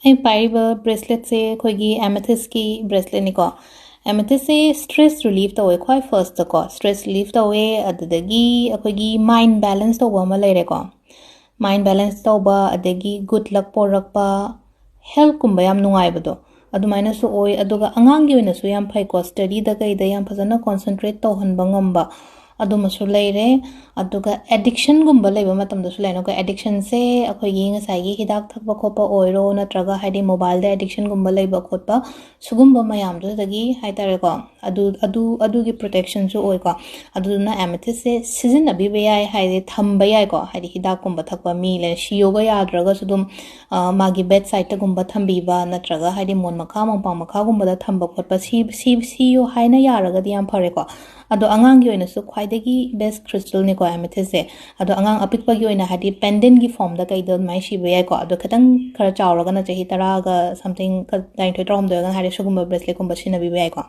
I pariba bracelet se khoigi amethyst ki bracelet ni ko amethyst se stress relief to khoi first ko stress relief to adagi khoigi mind balance to ba ma leire ko mind balance to ba adagi good luck porakpa health kumba yam nungai bado adumaina su oi aduga angang gi oina su yam phai ko study da kai da yam phajana concentrate to han bangamba adumasu leire aduga addiction gumba leiba matam da su leino ko addiction se akhoi gi ngasai gi hidak thakba khopa oiro natraga haidi mobile da addiction gumba leiba khotpa sugumba mayam do dagi haitare ko adu gi protection su oi ko aduna amethyst se season abi be yai haide thamba yai ko haidi hidak gumba thakba mi le shiyoga yadraga sudum magi bedside ta gumba thambi ba natraga haidi mon makha mongpang makha gumba da thamba khotpa si yo haina yaraga di yam phare ko ado angang gi oina su khwaidagi best crystal ni ko amethyst se ado angang apikpa gi oina hadi pendant gi form da kai don mai shi be ko ado khatang khara chawraga na chahi tara ga something ka 9 thoi trom do ga hadi sugumba bracelet kumba sina bi be ko